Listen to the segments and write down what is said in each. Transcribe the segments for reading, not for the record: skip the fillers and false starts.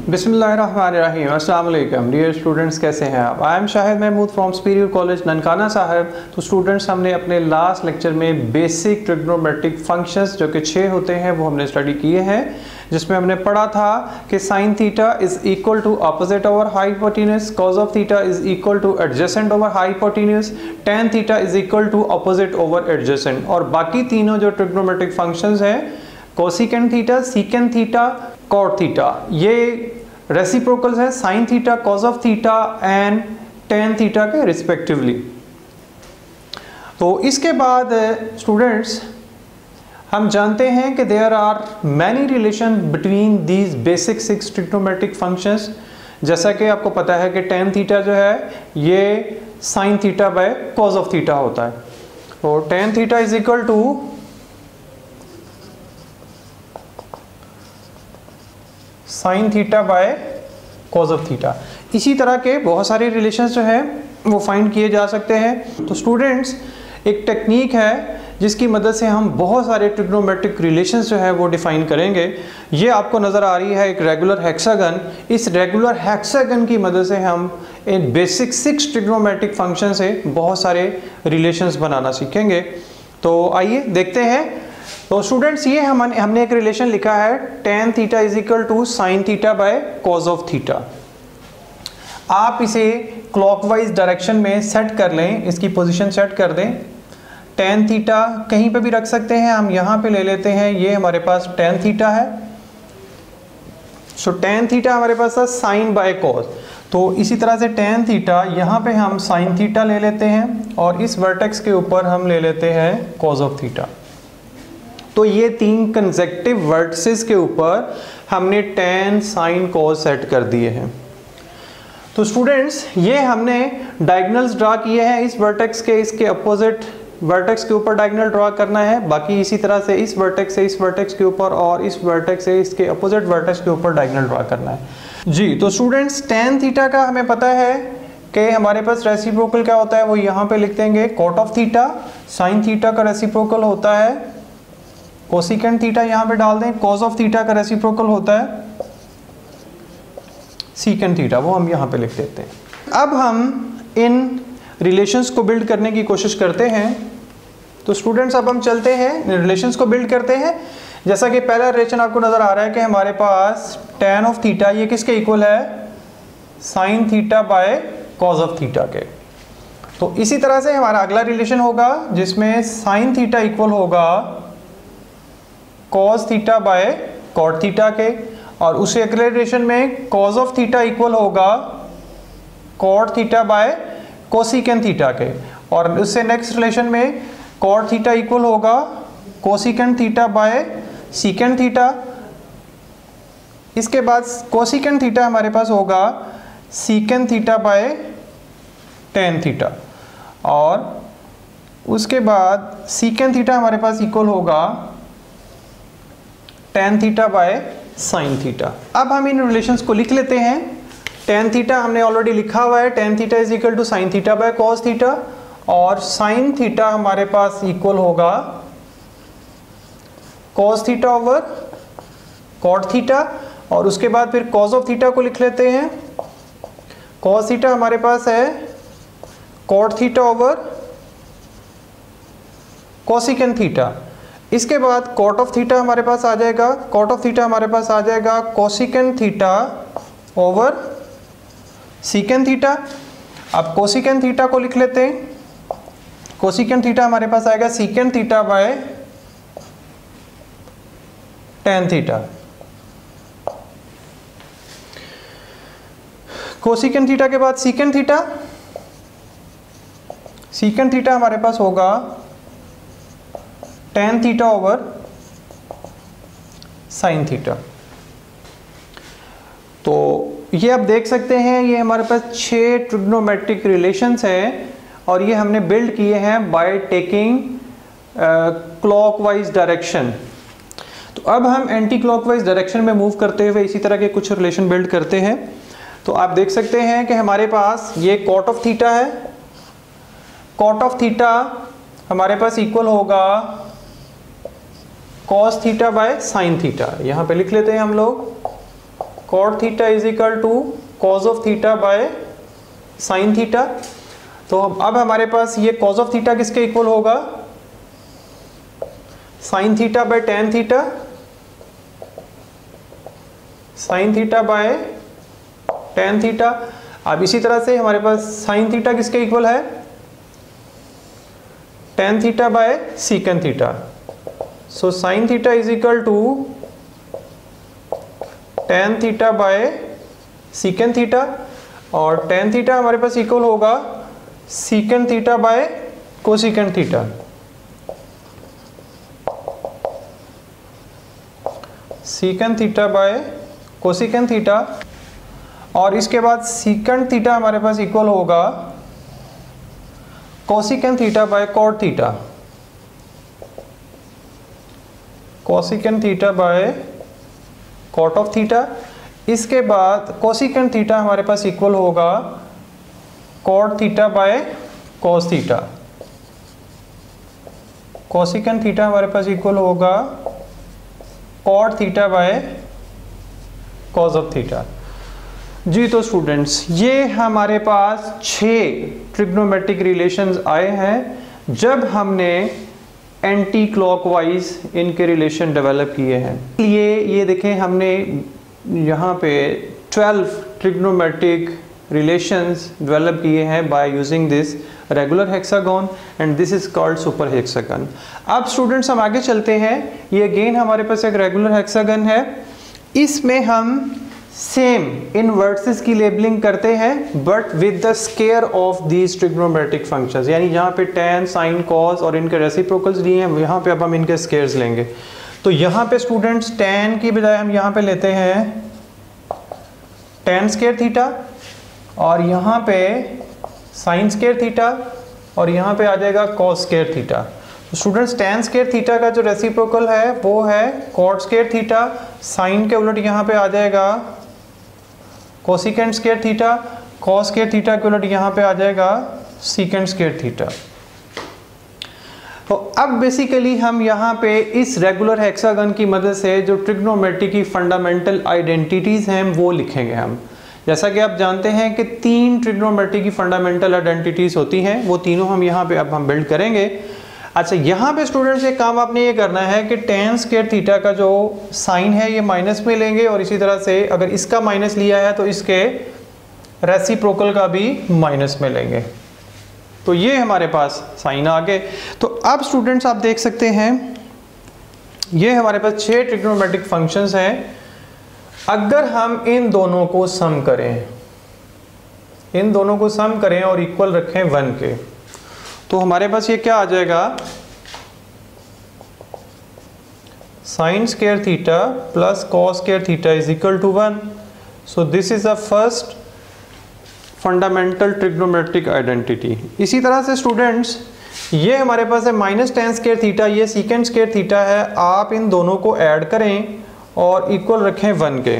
बिस्मिल्लाहिर्रहमानिर्रहीम। अस्सलाम वालेकुम डियर स्टूडेंट्स, कैसे हैं आप? I am Shahid Mahmood from Superior College Nankana Sahib. तो स्टूडेंट्स, हमने अपने लास्ट लेक्चर में बेसिक ट्रिग्नोमेट्रिक फंक्शंस जो कि 6 होते हैं वो हमने स्टडी किए हैं, जिसमें हमने पढ़ा था कि sine theta is equal to opposite over hypotenuse, cos of theta is equal to adjacent over hypotenuse, tan theta is equal to opposite over adjacent. और बाकी तीनों जो ट्रिग्नोमेट्रिक फंक्शंस हैं, cosecant theta, secant theta, cot theta, ये reciprocals है sine theta, cos of theta and tan theta के respectively. तो इसके बाद स्टूडेंट्स हम जानते हैं कि there are many relation between these basic 6 trigonometric functions. जैसा कि आपको पता है कि टेन थीटा जो है ये sine theta by cos of theta होता है। तो tan theta is equal to sine theta by cos of theta. इसी तरह के बहुत सारे रिलेशंस जो है वो फाइंड किए जा सकते हैं। तो स्टूडेंट्स, एक टेक्निक है जिसकी मदद से हम बहुत सारे ट्रिग्नोमेट्रिक रिलेशंस जो है वो डिफाइन करेंगे। ये आपको नज़र आ रही है एक रेगुलर हेक्सागन। इस रेगुलर हेक्सागन की मदद से हम इन बेसिक 6 ट्रिग्नोमेट्रिक फंक्शन से बहुत सारे रिलेशंस बनाना सीखेंगे। तो आइए देखते हैं। तो स्टूडेंट्स, ये हमने एक रिलेशन लिखा है, tan theta is equal to sine theta by cos of theta. आप इसे क्लॉकवाइज डायरेक्शन में सेट कर लें, इसकी पोजीशन सेट कर दें। टेन थीटा कहीं पे भी रख सकते हैं, हम यहाँ पे ले लेते हैं, ये हमारे पास टेन थीटा है। सो टेन थीटा हमारे पास था साइन बाय कॉस। तो इसी तरह से टेन थीटा यहाँ पे हम साइन थीटा ले लेते हैं और इस वर्टेक्स के ऊपर हम ले लेते हैं कॉस ऑफ थीटा। तो ये 3 कंसेक्टिव वर्टिसेस के ऊपर हमने टेन साइन कॉस सेट कर दिए हैं। तो स्टूडेंट्स, ये हमने डायगोनल्स ड्रा किए हैं। इस वर्टेक्स के इसके अपोजिट वर्टेक्स के ऊपर डायगोनल ड्रा करना है। बाकी इसी तरह से इस वर्टेक्स से इस वर्टेक्स के ऊपर और इस वर्टेक्स से इसके अपोजिट वर्टेक्स के ऊपर डायगोनल ड्रा करना है जी। तो स्टूडेंट्स, टेन थीटा का हमें पता है कि हमारे पास रेसिप्रोकल क्या होता है, वो यहाँ पे लिख देंगे cot of theta. Sine theta का रेसिप्रोकल होता है कोसिकेंट थीटा, यहाँ पे डाल दें। कॉस ऑफ थीटा का रेसिप्रोकल होता है सीकेंट थीटा, वो हम यहाँ पे लिख देते हैं। अब हम इन रिलेशंस को बिल्ड करने की कोशिश करते हैं। तो स्टूडेंट्स, अब हम चलते हैं रिलेशंस को बिल्ड करते हैं। जैसा कि पहला रिलेशन आपको नजर आ रहा है कि हमारे पास टेन ऑफ थीटा ये किसके इक्वल है, sine theta by cos of theta के। तो इसी तरह से हमारा अगला रिलेशन होगा जिसमें साइन थीटा इक्वल होगा cos theta by cot theta के, और उसी अगले रिलेशन में कॉस ऑफ थीटा इक्वल होगा cot theta by cosecant theta के, और उससे नेक्स्ट रिलेशन में कॉट थीटा इक्वल होगा cosecant theta by secant theta. इसके बाद कोसिकेंट थीटा हमारे पास होगा secant theta by tan theta, और उसके बाद सीकेंट थीटा हमारे पास इक्वल होगा tan theta by sine theta. अब हम इन रिलेशंस को लिख लेते हैं। टेन थीटा हमने ऑलरेडी लिखा हुआ है, tan theta is equal to sine theta by cos theta, और साइन थीटा हमारे पास इक्वल होगा cos theta over cot theta, और उसके बाद फिर कॉस ऑफ थीटा को लिख लेते हैं। कॉस थीटा हमारे पास है cot theta over cosecant theta. इसके बाद कॉट ऑफ थीटा हमारे पास आ जाएगा, कॉट ऑफ थीटा हमारे पास आ जाएगा cosecant theta over secant theta. अब कोसिकेंट थीटा को लिख लेते हैं। कोसिकेंट थीटा हमारे पास आएगा secant theta by tan theta. Cosecant theta के बाद सीकेंट थीटा, सीकेंट थीटा हमारे पास होगा tan theta over sign theta. तो ये आप देख सकते हैं, ये हमारे पास 6 ट्रिग्नोमेट्रिक रिलेशंस हैं, और ये हमने बिल्ड किए हैं बाय टेकिंग क्लॉकवाइज डायरेक्शन। तो अब हम एंटी क्लॉकवाइज डायरेक्शन में मूव करते हुए इसी तरह के कुछ रिलेशन बिल्ड करते हैं। तो आप देख सकते हैं कि हमारे पास ये कॉट ऑफ थीटा है। कॉट ऑफ थीटा हमारे पास इक्वल होगा cos theta by sine theta. यहाँ पे लिख लेते हैं हम लोग cot theta is equal to cos of theta by sine theta. तो अब हमारे पास ये कॉज ऑफ थीटा किसके इक्वल होगा, sine theta by tan theta, sine theta by tan theta. अब इसी तरह से हमारे पास साइन थीटा किसके इक्वल है, tan theta by secant theta. So sine theta is equal to tan theta by secant theta, और टेन थीटा हमारे पास इक्वल होगा secant theta by cosecant theta. Secant theta by cosecant theta, और इसके बाद secant theta हमारे पास equal होगा cosecant theta by cot theta, cosecant theta by cot of theta. इसके बाद कोसिकेंट थीटा हमारे पास इक्वल होगा cot theta by cos theta, cosecant theta हमारे पास इक्वल होगा cot theta by cos of theta. जी तो स्टूडेंट्स, ये हमारे पास 6 ट्रिग्नोमेट्रिक रिलेशंस आए हैं जब हमने एंटी क्लॉकवाइज इनके रिलेशन डेवलप किए हैं। ये देखें, हमने यहाँ पे 12 ट्रिग्नोमेट्रिक रिलेशंस डेवलप किए हैं by using this regular hexagon and this is called super hexagon. अब स्टूडेंट्स हम आगे चलते हैं। ये अगेन हमारे पास एक रेगुलर हेक्सागन है, इसमें हम सेम इन वर्सेस की लेबलिंग करते हैं but with the square of these trigonometric functions, यानी जहाँ पे tan, sin, cos और इनके रेसिप्रोकल्स दिए हैं, यहाँ पे अब हम इनके स्केयर्स लेंगे। तो यहाँ पे स्टूडेंट्स tan की बजाय हम यहाँ पे लेते हैं tan स्केयर थीटा, और यहाँ पे sin स्केयर थीटा, और यहाँ पे आ जाएगा cos स्केयर थीटा। तो स्टूडेंट्स tan स्केयर थीटा का जो रेसिप्रोकल है वो है cot स्केयर थीटा, sin के उलट यहाँ पे आ जाएगा cosecant square theta, cos square theta के उलट यहाँ पे आ जाएगा सीकेंट स्केयर थीटा। तो अब बेसिकली हम यहाँ पे इस रेगुलर हेक्सागन की मदद से जो ट्रिग्नोमेट्री की फंडामेंटल आइडेंटिटीज हैं वो लिखेंगे हम। जैसा कि आप जानते हैं कि 3 ट्रिग्नोमेट्री की फंडामेंटल आइडेंटिटीज होती हैं, वो तीनों हम यहाँ पे अब हम बिल्ड करेंगे। अच्छा, यहाँ पे स्टूडेंट्स एक काम आपने ये करना है कि tan स्क्वायर थीटा का जो साइन है ये माइनस में लेंगे, और इसी तरह से अगर इसका माइनस लिया है तो इसके रेसिप्रोकल का भी माइनस में लेंगे। तो ये हमारे पास साइन आ गए। तो अब स्टूडेंट्स आप देख सकते हैं ये हमारे पास 6 ट्रिग्नोमेट्रिक फंक्शंस हैं। अगर हम इन दोनों को सम करें, इन दोनों को सम करें और इक्वल रखें 1 के, तो हमारे पास ये क्या आ जाएगा, sine square theta plus cos square theta is equal to 1। So this is the first fundamental trigonometric identity. इसी तरह से स्टूडेंट्स ये हमारे पास है माइनस tan स्क्वायर थीटा, ये सीकेंट स्क्वायर थीटा है। आप इन दोनों को ऐड करें और इक्वल रखें 1 के,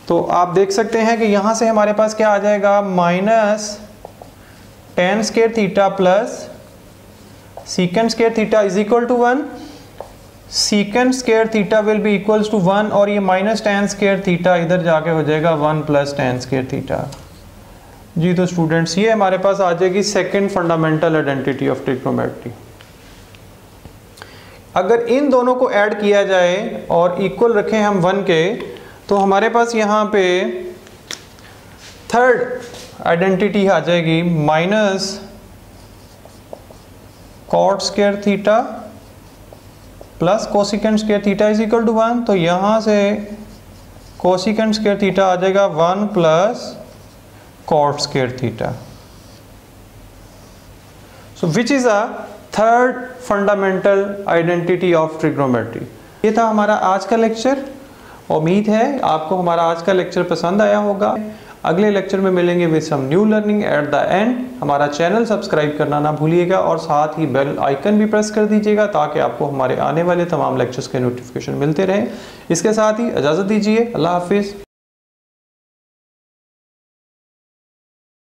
तो आप देख सकते हैं कि यहाँ से हमारे पास क्या आ जाएगा, minus tan square theta plus secant square theta is equal to 1। Secant square theta will be equals to 1, और ये माइनस tan स्क्वायर थीटा इधर जाके हो जाएगा 1 प्लस tan स्क्वायर थीटा। जी तो स्टूडेंट्स ये हमारे पास आ जाएगी second fundamental identity of trigonometry. अगर इन दोनों को ऐड किया जाए और इक्वल रखें हम 1 के, तो हमारे पास यहाँ पे थर्ड आइडेंटिटी आ जाएगी minus cot square theta plus cosecant square theta is equal to 1। तो यहाँ से कोसिकेंट स्क्वायर थीटा आ जाएगा 1 plus cot square theta. So which is a third fundamental identity of trigonometry. ये था हमारा आज का लेक्चर। उम्मीद है आपको हमारा आज का लेक्चर पसंद आया होगा। अगले लेक्चर में मिलेंगे with some new learning at the end. हमारा चैनल सब्सक्राइब करना ना भूलिएगा और साथ ही बेल आइकन भी प्रेस कर दीजिएगा ताकि आपको हमारे आने वाले तमाम लेक्चर्स के नोटिफिकेशन मिलते रहें। इसके साथ ही इजाज़त दीजिए। अल्लाह हाफिज़।